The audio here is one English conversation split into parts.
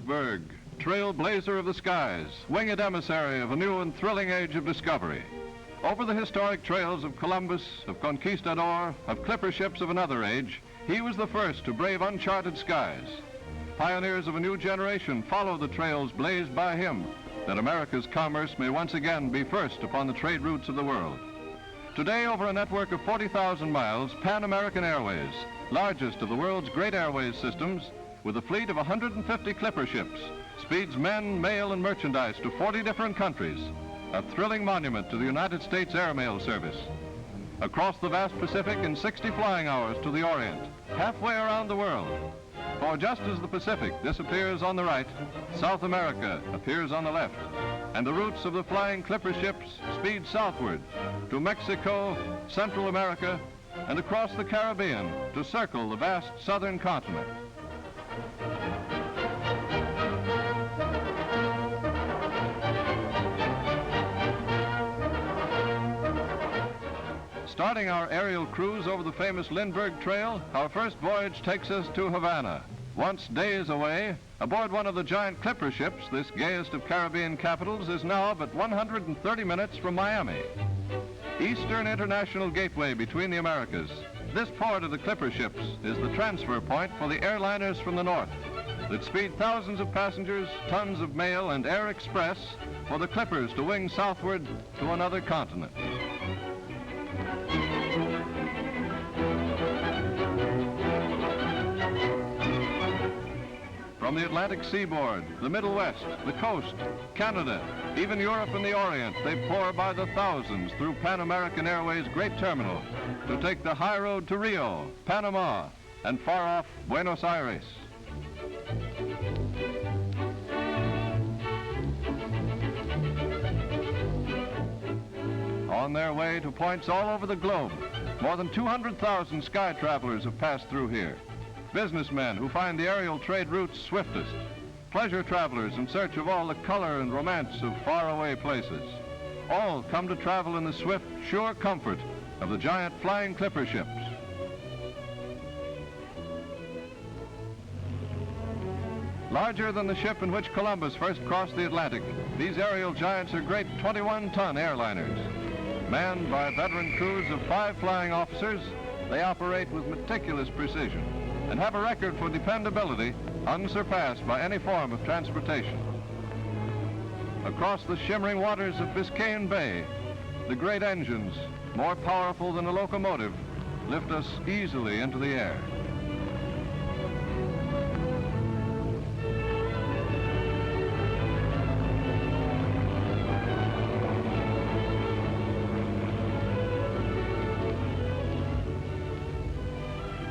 Lindbergh, trailblazer of the skies, winged emissary of a new and thrilling age of discovery. Over the historic trails of Columbus, of conquistador, of clipper ships of another age, he was the first to brave uncharted skies. Pioneers of a new generation follow the trails blazed by him, that America's commerce may once again be first upon the trade routes of the world. Today, over a network of 40,000 miles, Pan American Airways, largest of the world's great airways systems, with a fleet of 150 clipper ships, speeds men, mail, and merchandise to 40 different countries, a thrilling monument to the United States Airmail Service. Across the vast Pacific in 60 flying hours to the Orient, halfway around the world. For just as the Pacific disappears on the right, South America appears on the left, and the routes of the flying clipper ships speed southward to Mexico, Central America, and across the Caribbean to circle the vast southern continent. Starting our aerial cruise over the famous Lindbergh Trail, our first voyage takes us to Havana. Once days away, aboard one of the giant clipper ships, this gayest of Caribbean capitals is now but 130 minutes from Miami. Eastern International Gateway between the Americas, this port of the clipper ships is the transfer point for the airliners from the north that speed thousands of passengers, tons of mail, and air express for the clippers to wing southward to another continent. From the Atlantic seaboard, the Middle West, the coast, Canada, even Europe and the Orient, they pour by the thousands through Pan American Airways' great terminal to take the high road to Rio, Panama, and far-off Buenos Aires. On their way to points all over the globe, more than 200,000 sky travelers have passed through here. Businessmen who find the aerial trade routes swiftest. Pleasure travelers in search of all the color and romance of faraway places. All come to travel in the swift, sure comfort of the giant flying clipper ships. Larger than the ship in which Columbus first crossed the Atlantic, these aerial giants are great 21-ton airliners. Manned by veteran crews of 5 flying officers, they operate with meticulous precision and have a record for dependability unsurpassed by any form of transportation. Across the shimmering waters of Biscayne Bay, the great engines, more powerful than a locomotive, lift us easily into the air.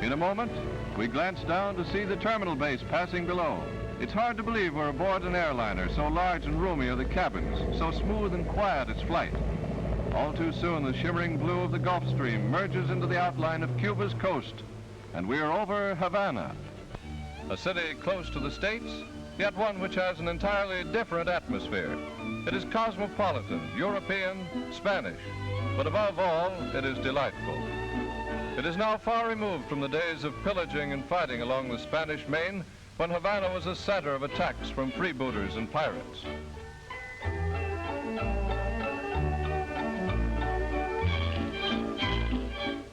In a moment, we glance down to see the terminal base passing below. It's hard to believe we're aboard an airliner, so large and roomy are the cabins, so smooth and quiet its flight. All too soon, the shimmering blue of the Gulf Stream merges into the outline of Cuba's coast, and we are over Havana. A city close to the States, yet one which has an entirely different atmosphere. It is cosmopolitan, European, Spanish, but above all, it is delightful. It is now far removed from the days of pillaging and fighting along the Spanish Main, when Havana was a center of attacks from freebooters and pirates.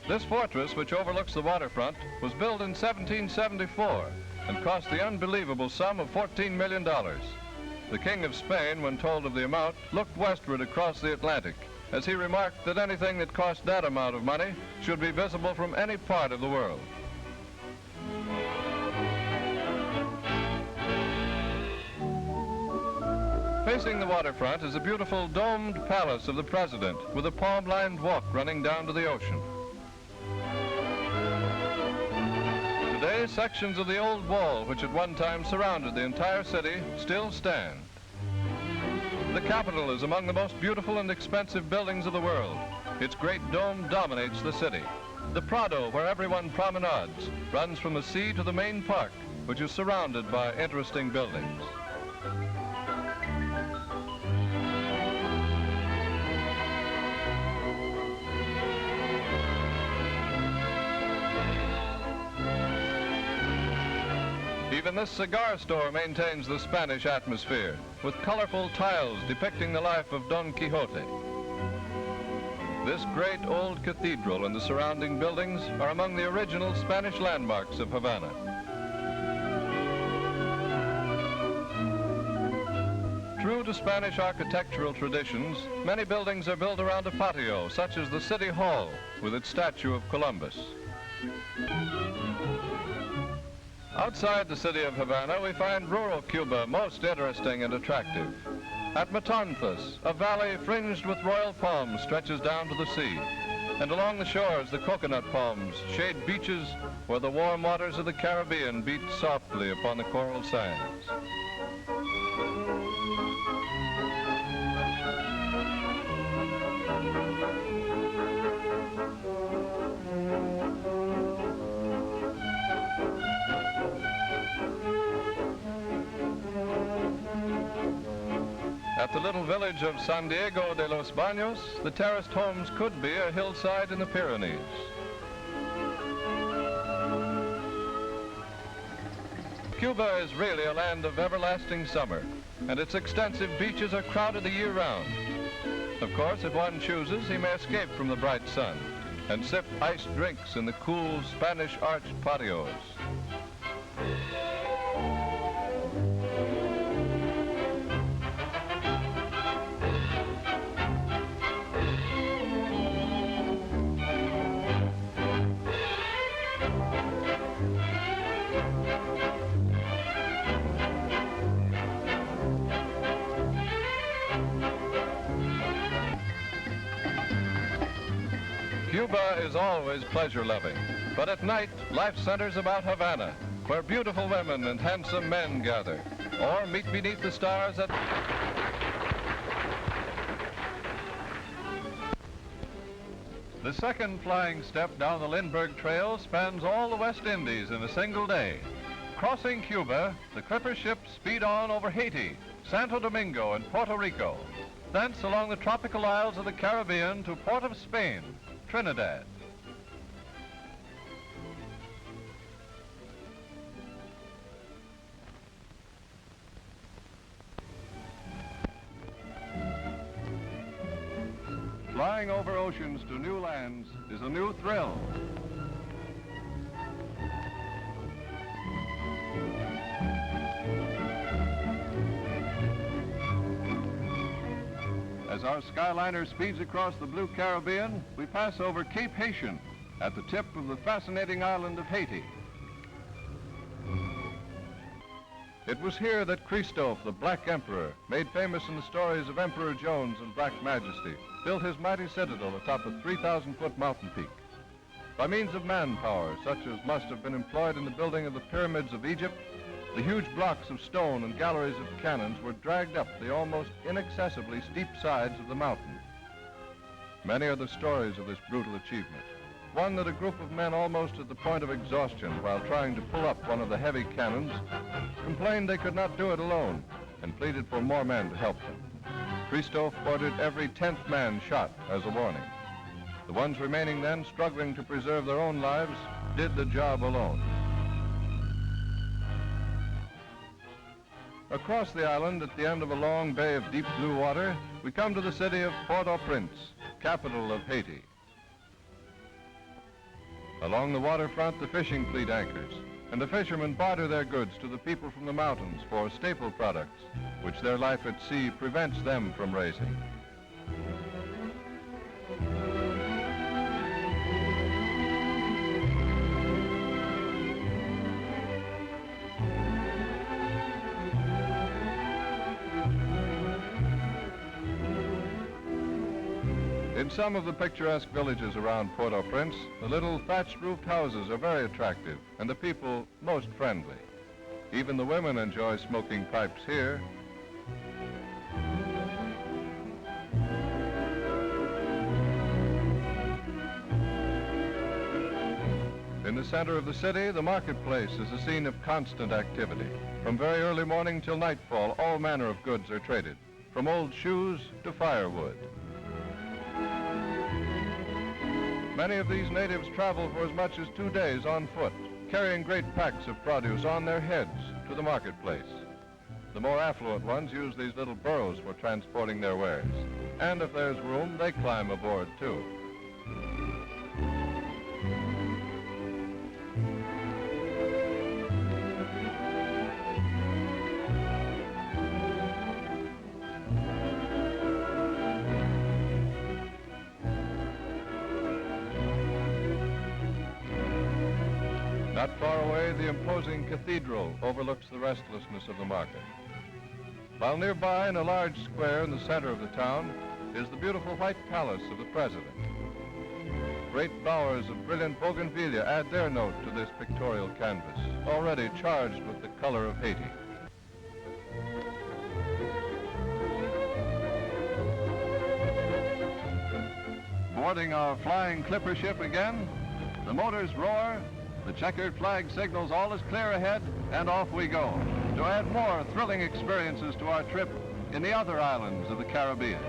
This fortress, which overlooks the waterfront, was built in 1774 and cost the unbelievable sum of $14 million. The King of Spain, when told of the amount, looked westward across the Atlantic, as he remarked that anything that cost that amount of money should be visible from any part of the world. Facing the waterfront is a beautiful domed palace of the President with a palm-lined walk running down to the ocean. Today, sections of the old wall, which at one time surrounded the entire city, still stand. The Capitol is among the most beautiful and expensive buildings of the world. Its great dome dominates the city. The Prado, where everyone promenades, runs from the sea to the main park, which is surrounded by interesting buildings. Even this cigar store maintains the Spanish atmosphere, with colorful tiles depicting the life of Don Quixote. This great old cathedral and the surrounding buildings are among the original Spanish landmarks of Havana. True to Spanish architectural traditions, many buildings are built around a patio, such as the City Hall, with its statue of Columbus. Outside the city of Havana, we find rural Cuba most interesting and attractive. At Matanzas, a valley fringed with royal palms stretches down to the sea, and along the shores, the coconut palms shade beaches where the warm waters of the Caribbean beat softly upon the coral sands. At the little village of San Diego de los Baños, the terraced homes could be a hillside in the Pyrenees. Cuba is really a land of everlasting summer, and its extensive beaches are crowded the year round. Of course, if one chooses, he may escape from the bright sun and sip iced drinks in the cool Spanish-arched patios. Cuba is always pleasure-loving, but at night, life centers about Havana, where beautiful women and handsome men gather, or meet beneath the stars at... The second flying step down the Lindbergh Trail spans all the West Indies in a single day. Crossing Cuba, the clipper ships speed on over Haiti, Santo Domingo, and Puerto Rico. Thence along the tropical isles of the Caribbean to Port of Spain, Trinidad. Flying over oceans to new lands is a new thrill. As our Skyliner speeds across the blue Caribbean, we pass over Cape Haitian at the tip of the fascinating island of Haiti. It was here that Christophe, the Black Emperor, made famous in the stories of Emperor Jones and Black Majesty, built his mighty citadel atop a 3,000-foot mountain peak. By means of manpower, such as must have been employed in the building of the pyramids of Egypt, the huge blocks of stone and galleries of cannons were dragged up the almost inaccessibly steep sides of the mountain. Many are the stories of this brutal achievement. One that a group of men almost at the point of exhaustion while trying to pull up one of the heavy cannons complained they could not do it alone and pleaded for more men to help them. Christophe ordered every 10th man shot as a warning. The ones remaining then, struggling to preserve their own lives, did the job alone. Across the island, at the end of a long bay of deep blue water, we come to the city of Port-au-Prince, capital of Haiti. Along the waterfront, the fishing fleet anchors, and the fishermen barter their goods to the people from the mountains for staple products, which their life at sea prevents them from raising. In some of the picturesque villages around Port-au-Prince, the little thatched-roofed houses are very attractive and the people most friendly. Even the women enjoy smoking pipes here. In the center of the city, the marketplace is a scene of constant activity. From very early morning till nightfall, all manner of goods are traded, from old shoes to firewood. Many of these natives travel for as much as 2 days on foot, carrying great packs of produce on their heads to the marketplace. The more affluent ones use these little burros for transporting their wares. And if there's room, they climb aboard too. Not far away, the imposing cathedral overlooks the restlessness of the market. While nearby, in a large square in the center of the town, is the beautiful White Palace of the President. Great bowers of brilliant bougainvillea add their note to this pictorial canvas, already charged with the color of Haiti. Boarding our flying clipper ship again, the motors roar, the checkered flag signals all is clear ahead, and off we go to add more thrilling experiences to our trip in the other islands of the Caribbean.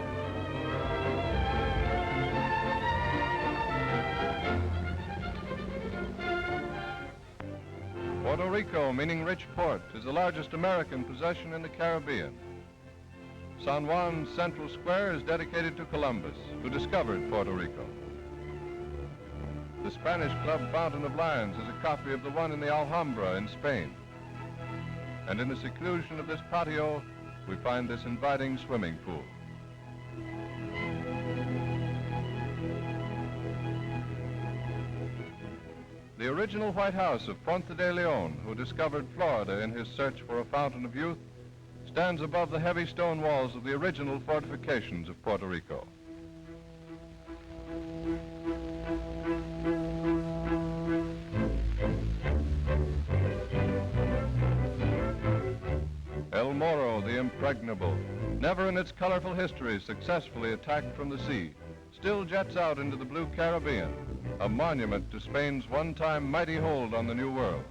Puerto Rico, meaning rich port, is the largest American possession in the Caribbean. San Juan's Central Square is dedicated to Columbus, who discovered Puerto Rico. The Spanish Club Fountain of Lions is a copy of the one in the Alhambra in Spain. And in the seclusion of this patio, we find this inviting swimming pool. The original White House of Ponce de Leon, who discovered Florida in his search for a fountain of youth, stands above the heavy stone walls of the original fortifications of Puerto Rico. El Morro, the impregnable, never in its colorful history successfully attacked from the sea, still jets out into the blue Caribbean, a monument to Spain's one-time mighty hold on the New World.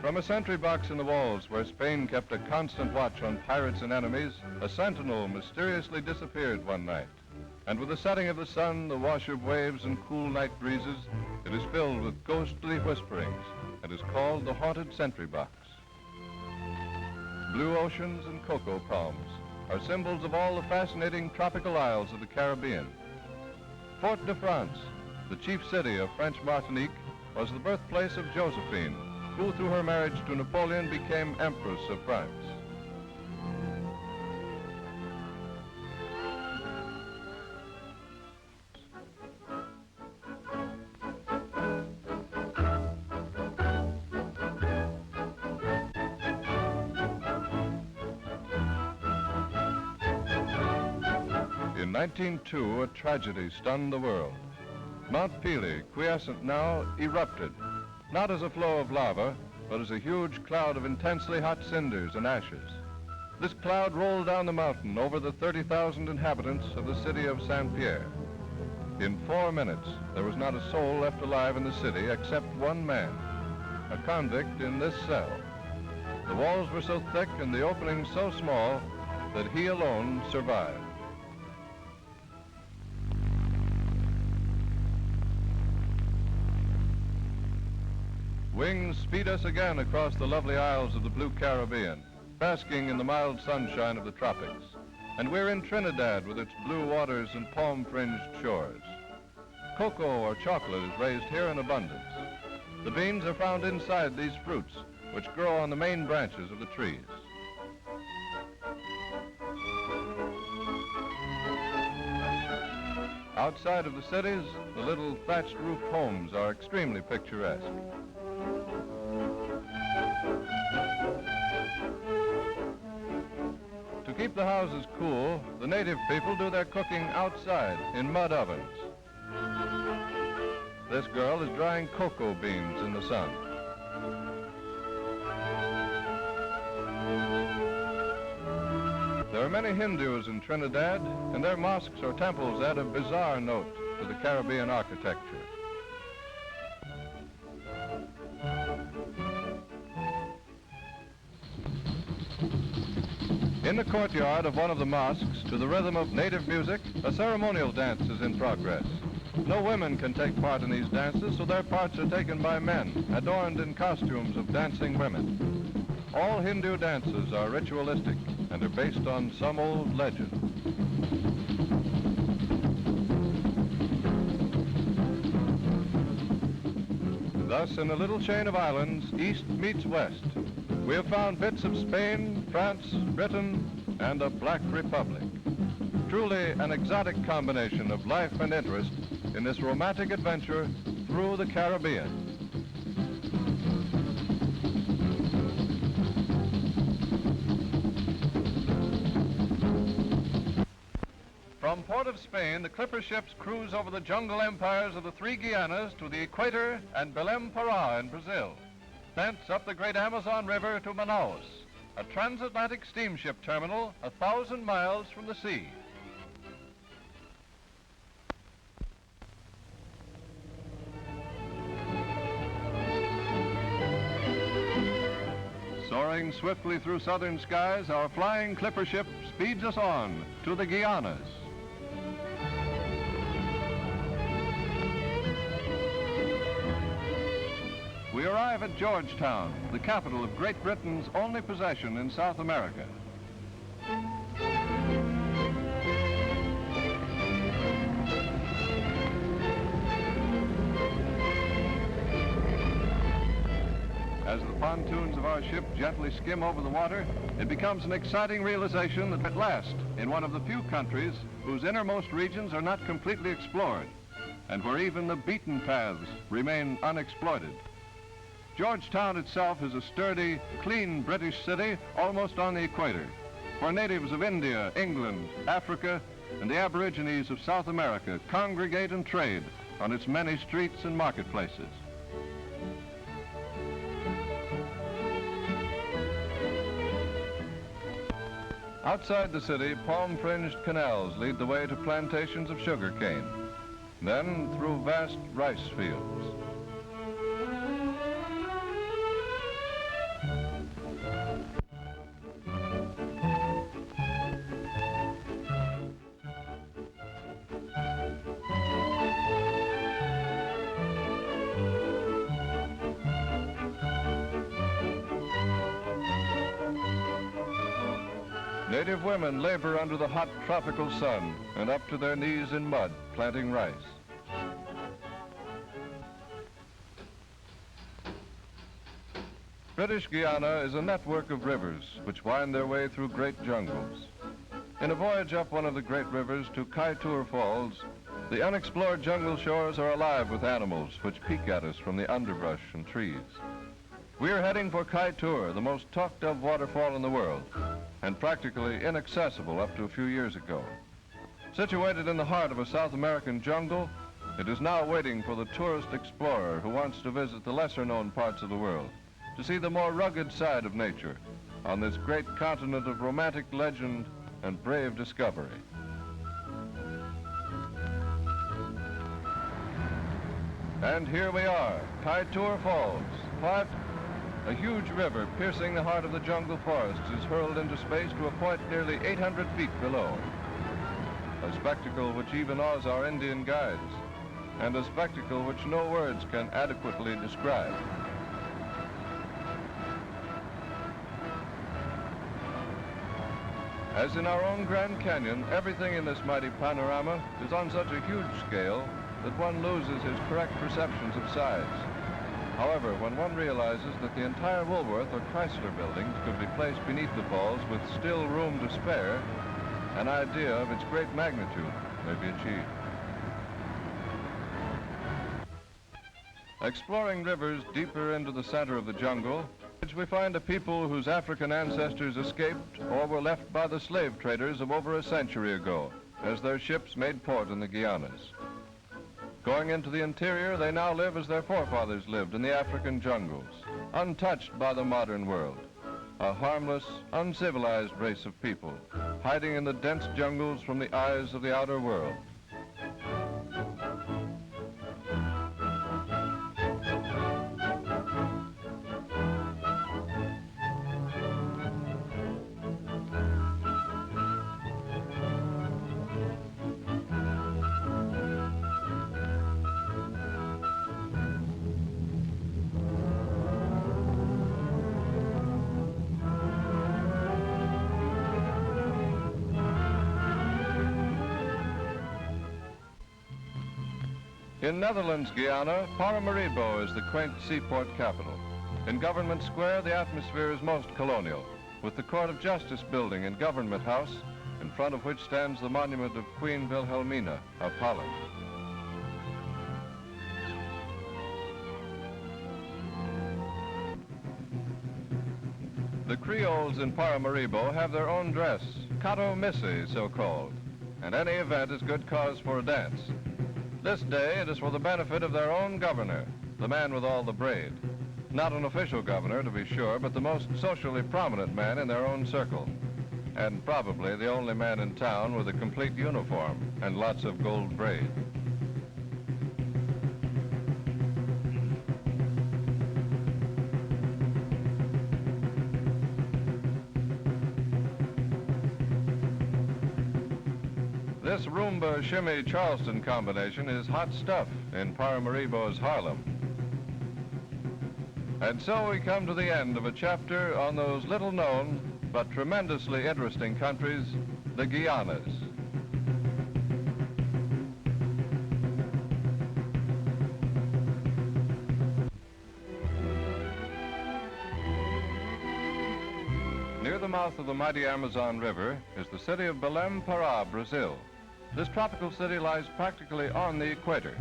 From a sentry box in the walls where Spain kept a constant watch on pirates and enemies, a sentinel mysteriously disappeared one night. And with the setting of the sun, the wash of waves and cool night breezes, it is filled with ghostly whisperings and is called the Haunted Sentry Box. Blue oceans and cocoa palms are symbols of all the fascinating tropical isles of the Caribbean. Fort de France, the chief city of French Martinique, was the birthplace of Josephine, who through her marriage to Napoleon became Empress of France. In 1902, a tragedy stunned the world. Mount Pelee, quiescent now, erupted, not as a flow of lava, but as a huge cloud of intensely hot cinders and ashes. This cloud rolled down the mountain over the 30,000 inhabitants of the city of Saint-Pierre. In 4 minutes, there was not a soul left alive in the city except one man, a convict in this cell. The walls were so thick and the openings so small that he alone survived. Wings speed us again across the lovely isles of the blue Caribbean, basking in the mild sunshine of the tropics. And we're in Trinidad with its blue waters and palm-fringed shores. Cocoa or chocolate is raised here in abundance. The beans are found inside these fruits, which grow on the main branches of the trees. Outside of the cities, the little thatched roof homes are extremely picturesque. To keep the houses cool, the native people do their cooking outside in mud ovens. This girl is drying cocoa beans in the sun. There are many Hindus in Trinidad, and their mosques or temples add a bizarre note to the Caribbean architecture. In the courtyard of one of the mosques, to the rhythm of native music, a ceremonial dance is in progress. No women can take part in these dances, so their parts are taken by men, adorned in costumes of dancing women. All Hindu dances are ritualistic and are based on some old legend. Thus, in a little chain of islands, east meets west. We have found bits of Spain, France, Britain, and a black republic. Truly an exotic combination of life and interest in this romantic adventure through the Caribbean. From Port of Spain, the clipper ships cruise over the jungle empires of the three Guianas to the equator and Belém Pará in Brazil. Thence up the great Amazon River to Manaus, a transatlantic steamship terminal 1,000 miles from the sea. Soaring swiftly through southern skies, our flying clipper ship speeds us on to the Guianas. We arrive at Georgetown, the capital of Great Britain's only possession in South America. As the pontoons of our ship gently skim over the water, it becomes an exciting realization that at last, in one of the few countries whose innermost regions are not completely explored, and where even the beaten paths remain unexploited. Georgetown itself is a sturdy, clean British city almost on the equator, where natives of India, England, Africa, and the Aborigines of South America congregate and trade on its many streets and marketplaces. Outside the city, palm-fringed canals lead the way to plantations of sugarcane, then through vast rice fields. Native women labor under the hot tropical sun and up to their knees in mud, planting rice. British Guiana is a network of rivers which wind their way through great jungles. In a voyage up one of the great rivers to Kaieteur Falls, the unexplored jungle shores are alive with animals which peek at us from the underbrush and trees. We're heading for Kaieteur, the most talked of waterfall in the world, and practically inaccessible up to a few years ago. Situated in the heart of a South American jungle, it is now waiting for the tourist explorer who wants to visit the lesser-known parts of the world, to see the more rugged side of nature on this great continent of romantic legend and brave discovery. And here we are, Kaieteur Falls. A huge river piercing the heart of the jungle forests is hurled into space to a point nearly 800 feet below. A spectacle which even awes our Indian guides, and a spectacle which no words can adequately describe. As in our own Grand Canyon, everything in this mighty panorama is on such a huge scale that one loses his correct perceptions of size. However, when one realizes that the entire Woolworth or Chrysler buildings could be placed beneath the falls with still room to spare, an idea of its great magnitude may be achieved. Exploring rivers deeper into the center of the jungle, we find a people whose African ancestors escaped or were left by the slave traders of over a century ago as their ships made port in the Guianas. Going into the interior, they now live as their forefathers lived in the African jungles, untouched by the modern world. A harmless, uncivilized race of people, hiding in the dense jungles from the eyes of the outer world. In Netherlands Guiana, Paramaribo is the quaint seaport capital. In Government Square, the atmosphere is most colonial, with the Court of Justice building and Government House, in front of which stands the monument of Queen Wilhelmina of Holland. The Creoles in Paramaribo have their own dress, cato misse so-called, and any event is good cause for a dance. This day it is for the benefit of their own governor, the man with all the braid. Not an official governor, to be sure, but the most socially prominent man in their own circle, and probably the only man in town with a complete uniform and lots of gold braid. This rumba shimmy Charleston combination is hot stuff in Paramaribo's Harlem. And so we come to the end of a chapter on those little known but tremendously interesting countries, the Guianas. Near the mouth of the mighty Amazon River is the city of Belém, Pará, Brazil. This tropical city lies practically on the equator,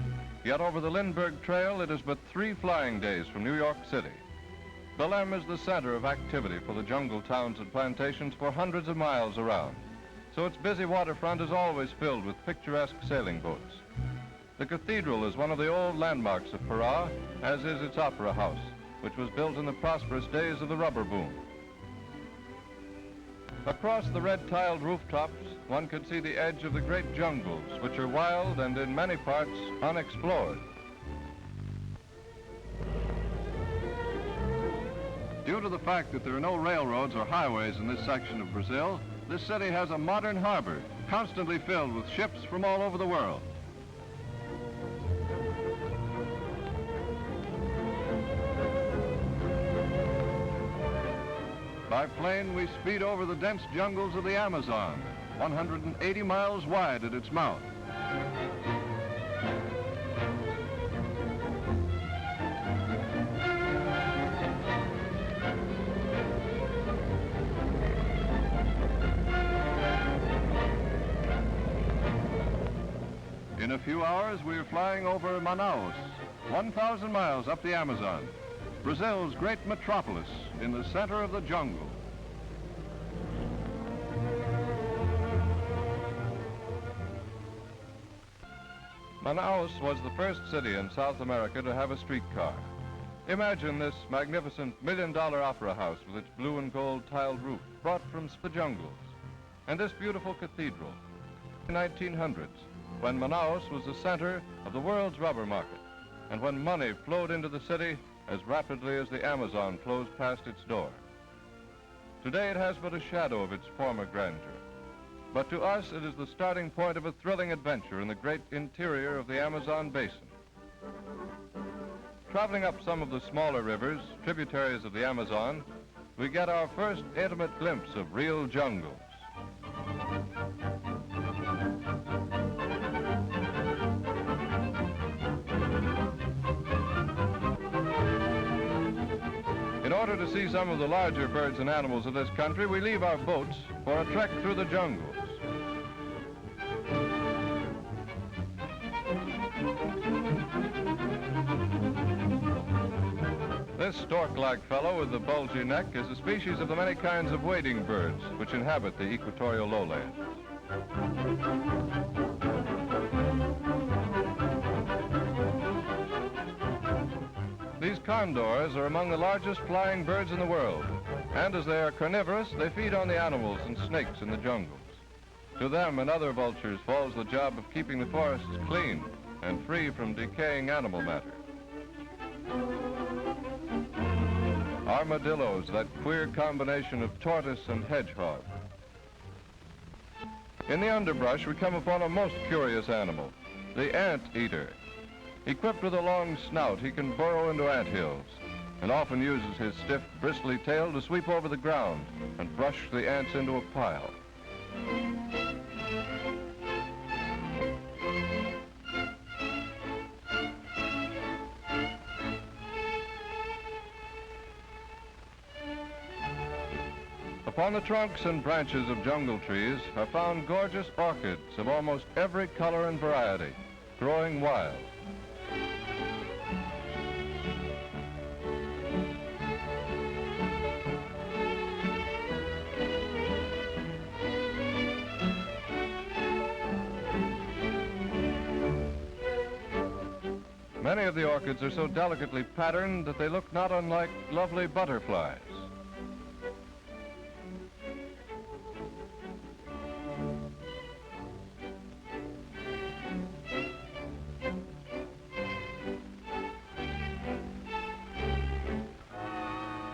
yet over the Lindbergh Trail it is but 3 flying days from New York City. Belém is the center of activity for the jungle towns and plantations for hundreds of miles around, so its busy waterfront is always filled with picturesque sailing boats. The cathedral is one of the old landmarks of Pará, as is its opera house, which was built in the prosperous days of the rubber boom. Across the red-tiled rooftops, one could see the edge of the great jungles, which are wild and in many parts unexplored. Due to the fact that there are no railroads or highways in this section of Brazil, this city has a modern harbor, constantly filled with ships from all over the world. By plane, we speed over the dense jungles of the Amazon, 180 miles wide at its mouth. In a few hours, we are flying over Manaus, 1,000 miles up the Amazon, Brazil's great metropolis in the center of the jungle. Manaus was the first city in South America to have a streetcar. Imagine this magnificent million-dollar opera house with its blue and gold tiled roof brought from the jungles, and this beautiful cathedral in the 1900s, when Manaus was the center of the world's rubber market, and when money flowed into the city as rapidly as the Amazon flows past its door. Today it has but a shadow of its former grandeur, but to us it is the starting point of a thrilling adventure in the great interior of the Amazon Basin. Traveling up some of the smaller rivers, tributaries of the Amazon, we get our first intimate glimpse of real jungles. In order to see some of the larger birds and animals of this country, we leave our boats for a trek through the jungles. This stork-like fellow with the bulgy neck is a species of the many kinds of wading birds which inhabit the equatorial lowlands. These condors are among the largest flying birds in the world, and as they are carnivorous, they feed on the animals and snakes in the jungles. To them and other vultures falls the job of keeping the forests clean and free from decaying animal matter. Armadillos, that queer combination of tortoise and hedgehog. In the underbrush, we come upon a most curious animal, the anteater. Equipped with a long snout, he can burrow into anthills and often uses his stiff, bristly tail to sweep over the ground and brush the ants into a pile. Upon the trunks and branches of jungle trees are found gorgeous orchids of almost every color and variety, growing wild. Many of the orchids are so delicately patterned that they look not unlike lovely butterflies.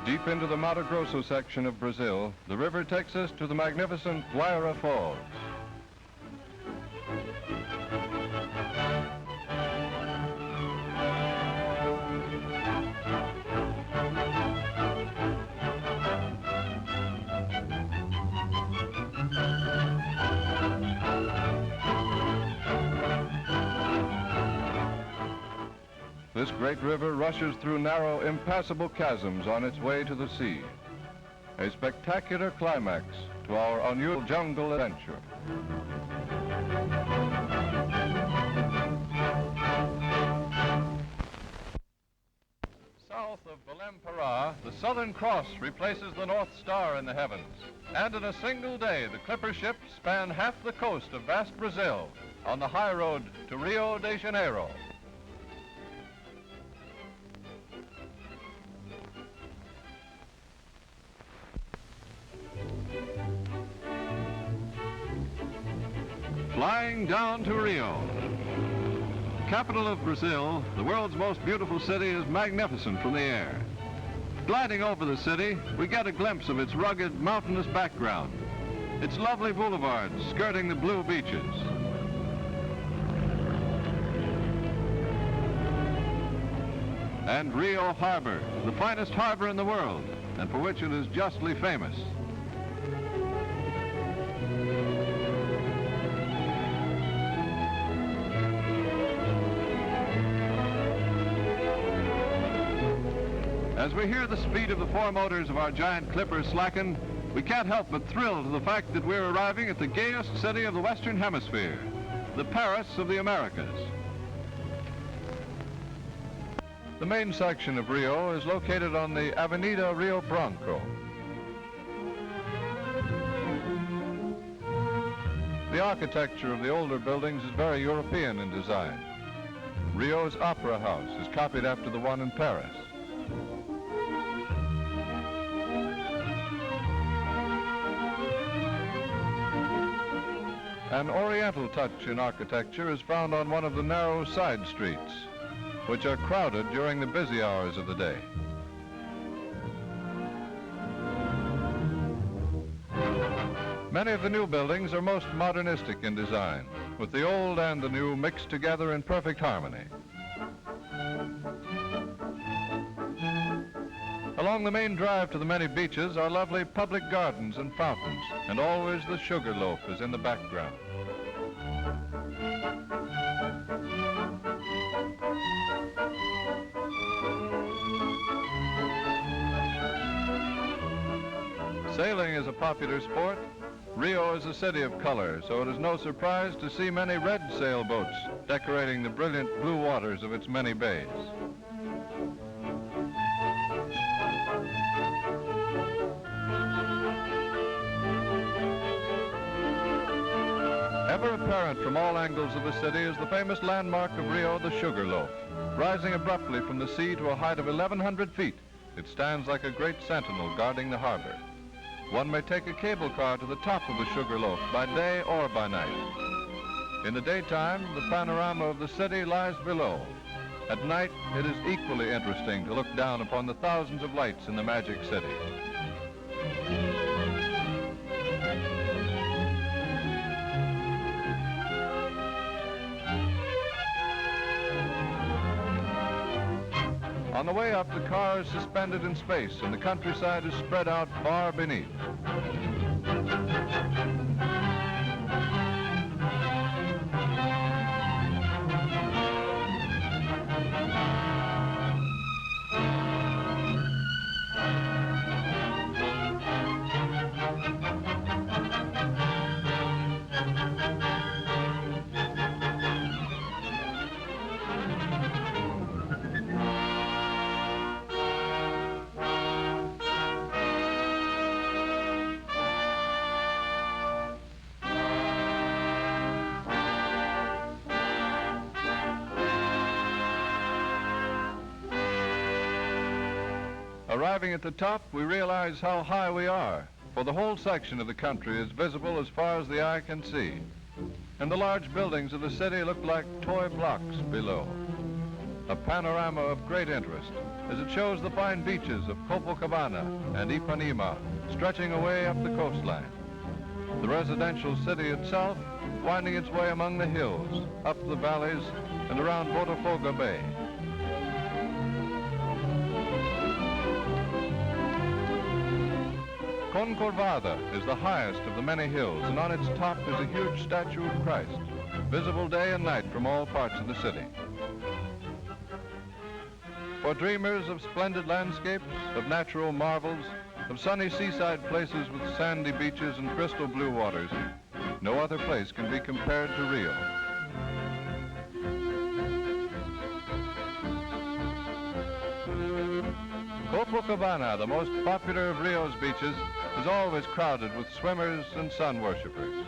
Deep into the Mato Grosso section of Brazil, the river takes us to the magnificent Guaira Falls. This great river rushes through narrow, impassable chasms on its way to the sea. A spectacular climax to our unusual jungle adventure. South of Belém-Pará, the Southern Cross replaces the North Star in the heavens. And in a single day, the clipper ships span half the coast of vast Brazil on the high road to Rio de Janeiro. Flying down to Rio. Capital of Brazil, the world's most beautiful city is magnificent from the air. Gliding over the city, we get a glimpse of its rugged, mountainous background, its lovely boulevards skirting the blue beaches. And Rio Harbor, the finest harbor in the world, and for which it is justly famous. As we hear the speed of the four motors of our giant clipper slacken, we can't help but thrill to the fact that we're arriving at the gayest city of the Western Hemisphere, the Paris of the Americas. The main section of Rio is located on the Avenida Rio Branco. The architecture of the older buildings is very European in design. Rio's Opera House is copied after the one in Paris. An oriental touch in architecture is found on one of the narrow side streets, which are crowded during the busy hours of the day. Many of the new buildings are most modernistic in design, with the old and the new mixed together in perfect harmony. Along the main drive to the many beaches are lovely public gardens and fountains, and always the sugar loaf is in the background. Sailing is a popular sport. Rio is a city of color, so it is no surprise to see many red sailboats decorating the brilliant blue waters of its many bays. Ever apparent from all angles of the city is the famous landmark of Rio, the sugar loaf. Rising abruptly from the sea to a height of 1,100 feet, it stands like a great sentinel guarding the harbor. One may take a cable car to the top of the sugar loaf by day or by night. In the daytime, the panorama of the city lies below. At night, it is equally interesting to look down upon the thousands of lights in the magic city. On the way up, the car is suspended in space, and the countryside is spread out far beneath. Arriving at the top, we realize how high we are, for the whole section of the country is visible as far as the eye can see. And the large buildings of the city look like toy blocks below. A panorama of great interest, as it shows the fine beaches of Copacabana and Ipanema stretching away up the coastline. The residential city itself winding its way among the hills, up the valleys, and around Botafogo Bay. Concorvada is the highest of the many hills, and on its top is a huge statue of Christ, visible day and night from all parts of the city. For dreamers of splendid landscapes, of natural marvels, of sunny seaside places with sandy beaches and crystal blue waters, no other place can be compared to Rio. Copacabana, the most popular of Rio's beaches, is always crowded with swimmers and sun worshippers.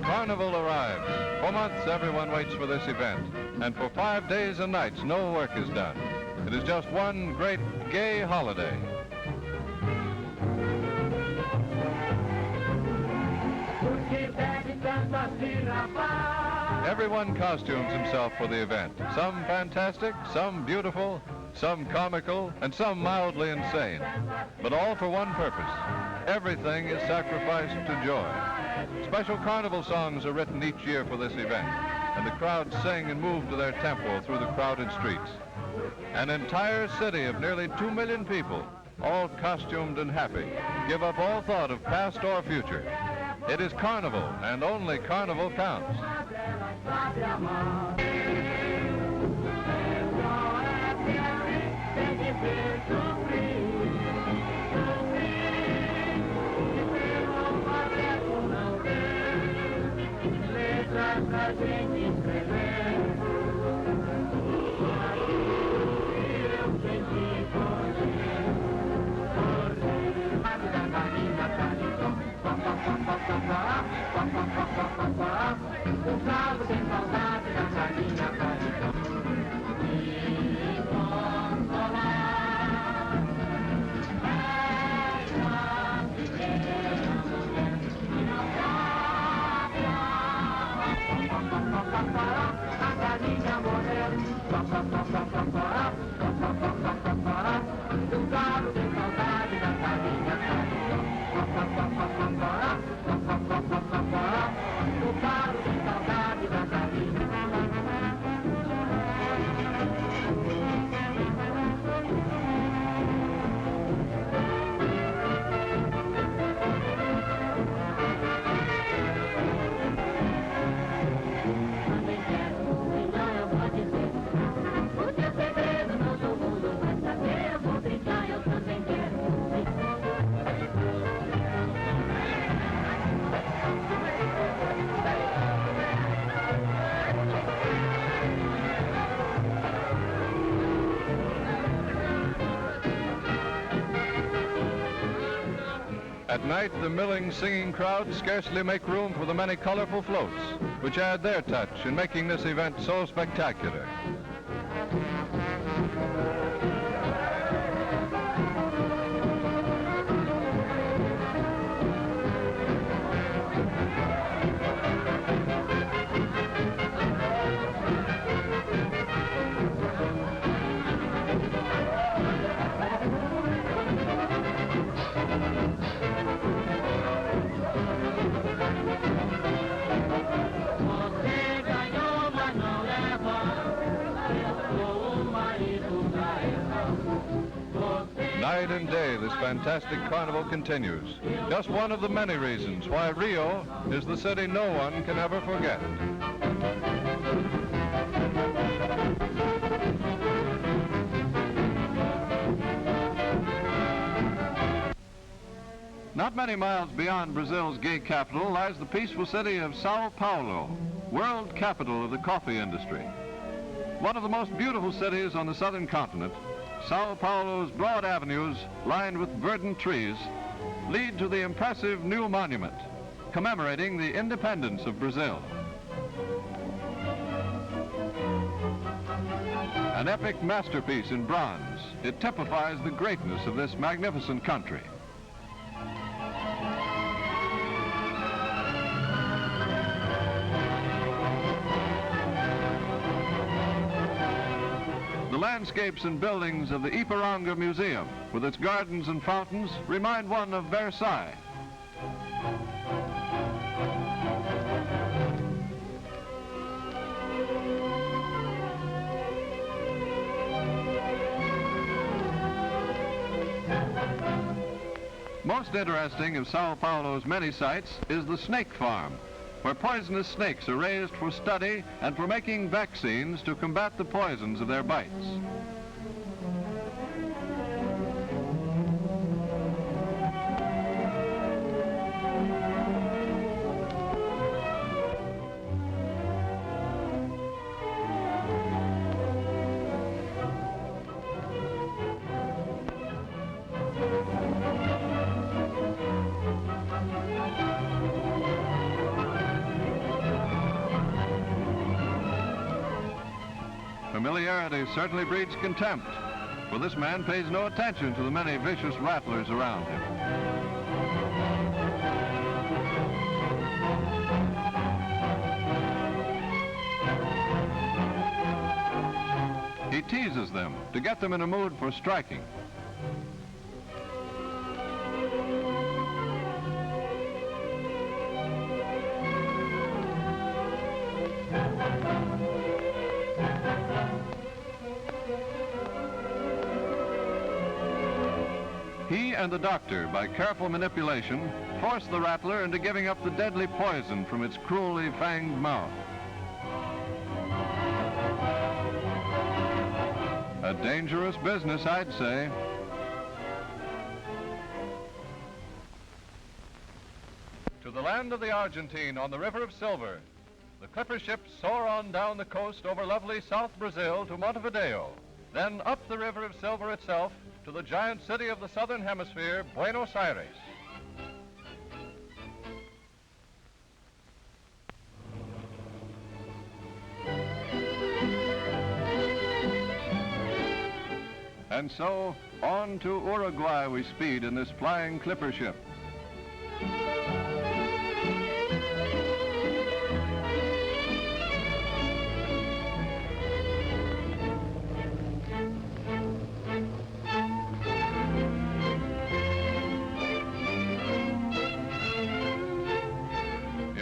Carnival arrives. For months, everyone waits for this event. And for 5 days and nights, no work is done. It is just one great gay holiday. Everyone costumes himself for the event. Some fantastic, some beautiful, some comical, and some mildly insane. But all for one purpose. Everything is sacrificed to joy. Special carnival songs are written each year for this event, and the crowds sing and move to their tempo through the crowded streets. An entire city of nearly 2 million people, all costumed and happy, give up all thought of past or future. It is carnival, and only carnival counts. At night, the milling, singing crowds scarcely make room for the many colorful floats, which add their touch in making this event so spectacular. Night and day, this fantastic carnival continues. Just one of the many reasons why Rio is the city no one can ever forget. many miles beyond Brazil's gay capital lies the peaceful city of São Paulo, world capital of the coffee industry. One of the most beautiful cities on the southern continent, São Paulo's broad avenues, lined with verdant trees, lead to the impressive new monument commemorating the independence of Brazil. An epic masterpiece in bronze, it typifies the greatness of this magnificent country. The landscapes and buildings of the Ipiranga Museum, with its gardens and fountains, remind one of Versailles. Most interesting of São Paulo's many sights is the snake farm, where poisonous snakes are raised for study and for making vaccines to combat the poisons of their bites. Familiarity certainly breeds contempt, for this man pays no attention to the many vicious rattlers around him. He teases them to get them in a mood for striking. He and the doctor, by careful manipulation, force the rattler into giving up the deadly poison from its cruelly fanged mouth. A dangerous business, I'd say. To the land of the Argentine on the River of Silver, the clipper ships soar on down the coast over lovely South Brazil to Montevideo, then up the River of Silver itself to the giant city of the southern hemisphere, Buenos Aires. And so, on to Uruguay we speed in this flying clipper ship.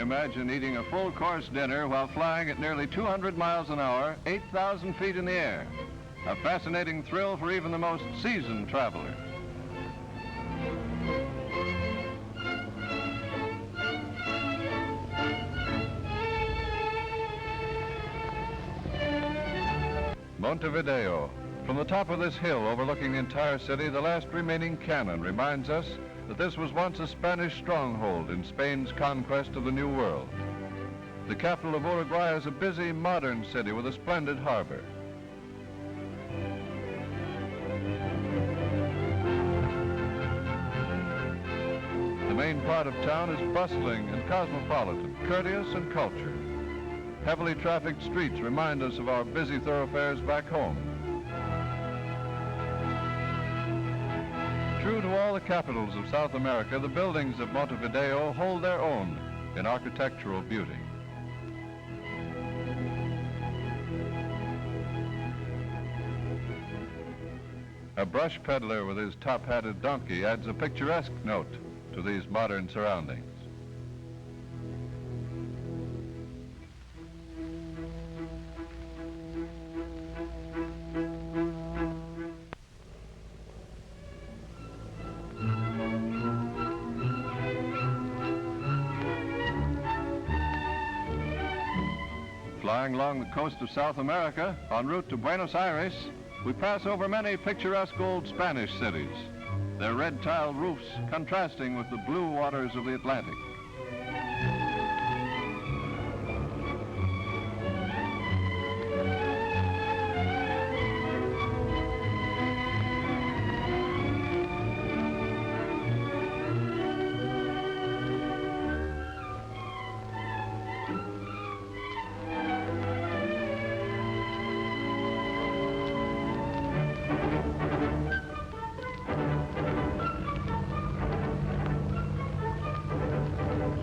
Imagine eating a full-course dinner while flying at nearly 200 miles an hour, 8,000 feet in the air. A fascinating thrill for even the most seasoned traveler. Montevideo. From the top of this hill overlooking the entire city, the last remaining cannon reminds us that this was once a Spanish stronghold in Spain's conquest of the New World. The capital of Uruguay is a busy, modern city with a splendid harbor. The main part of town is bustling and cosmopolitan, courteous and cultured. Heavily trafficked streets remind us of our busy thoroughfares back home. True to all the capitals of South America, the buildings of Montevideo hold their own in architectural beauty. A brush peddler with his top-hatted donkey adds a picturesque note to these modern surroundings. Flying along the coast of South America, en route to Buenos Aires, we pass over many picturesque old Spanish cities. their red tile roofs contrasting with the blue waters of the Atlantic.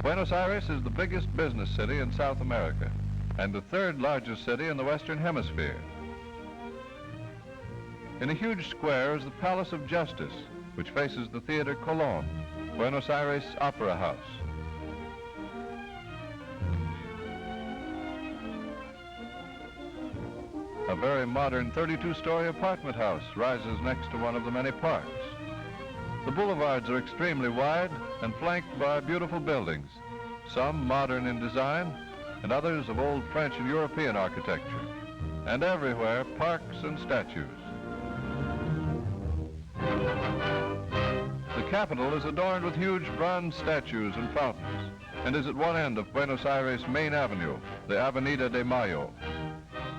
Buenos Aires is the biggest business city in South America and the third largest city in the Western Hemisphere. In a huge square is the Palace of Justice, which faces the Theater Colón, Buenos Aires Opera House. A very modern 32-story apartment house rises next to one of the many parks. The boulevards are extremely wide and flanked by beautiful buildings, some modern in design and others of old French and European architecture, and everywhere parks and statues. The capital is adorned with huge bronze statues and fountains and is at one end of Buenos Aires' main avenue, the Avenida de Mayo.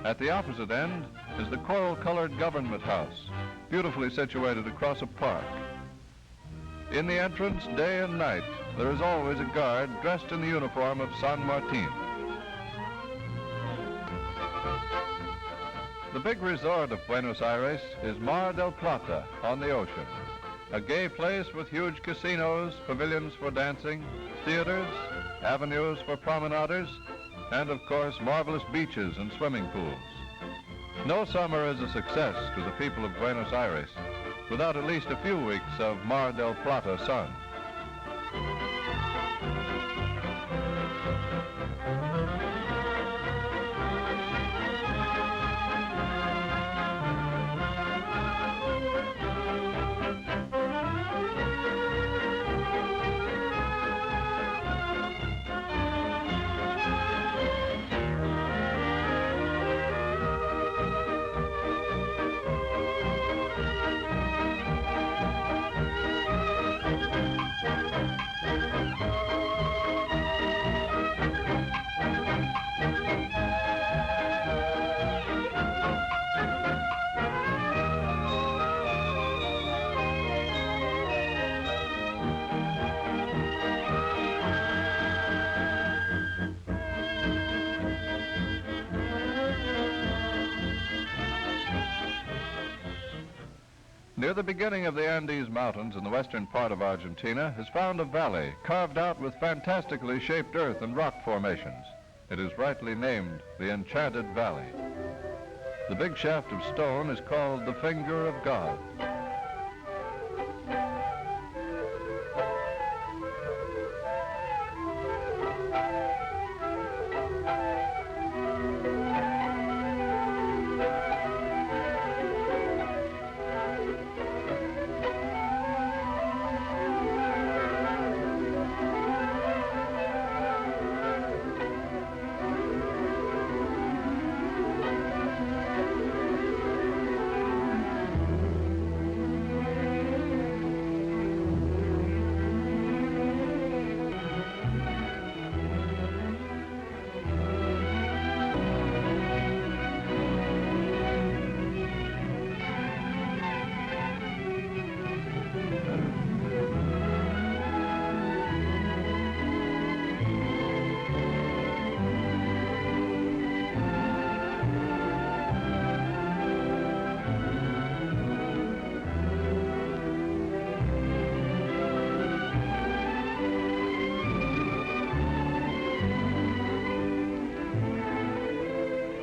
At the opposite end is the coral-colored government house, beautifully situated across a park. In the entrance, day and night, there is always a guard dressed in the uniform of San Martin. The big resort of Buenos Aires is Mar del Plata on the ocean, a gay place with huge casinos, pavilions for dancing, theaters, avenues for promenaders, and of course marvelous beaches and swimming pools. No summer is a success to the people of Buenos Aires without at least a few weeks of Mar del Plata sun. Near the beginning of the Andes Mountains in the western part of Argentina is found a valley carved out with fantastically shaped earth and rock formations. It is rightly named the Enchanted Valley. The big shaft of stone is called the Finger of God.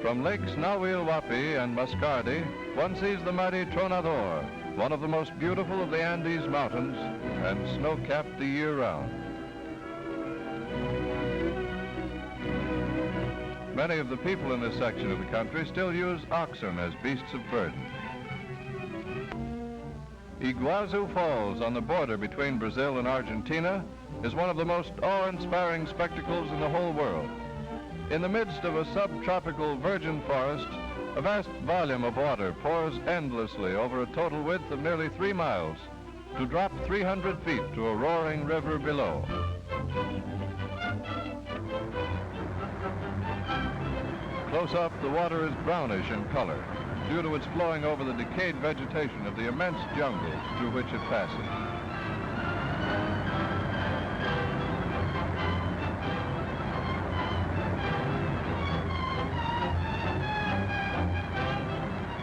From Lakes Nahuelhuapi and Mascardi, one sees the mighty Tronador, one of the most beautiful of the Andes Mountains and snow-capped the year round. Many of the people in this section of the country still use oxen as beasts of burden. Iguazu Falls on the border between Brazil and Argentina is one of the most awe-inspiring spectacles in the whole world. In the midst of a subtropical virgin forest, a vast volume of water pours endlessly over a total width of nearly 3 miles, to drop 300 feet to a roaring river below. Close up, the water is brownish in color due to its flowing over the decayed vegetation of the immense jungles through which it passes.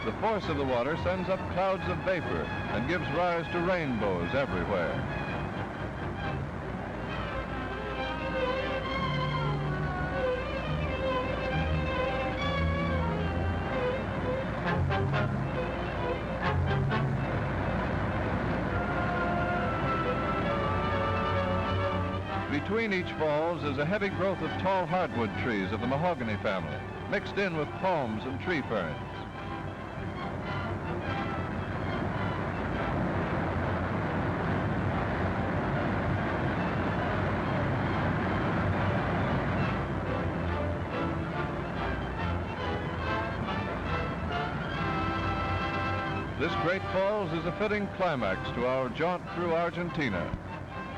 The force of the water sends up clouds of vapor and gives rise to rainbows everywhere. Between each falls is a heavy growth of tall hardwood trees of the mahogany family, mixed in with palms and tree ferns. This great falls is a fitting climax to our jaunt through Argentina,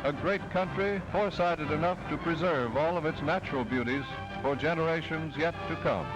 a great country foresighted enough to preserve all of its natural beauties for generations yet to come.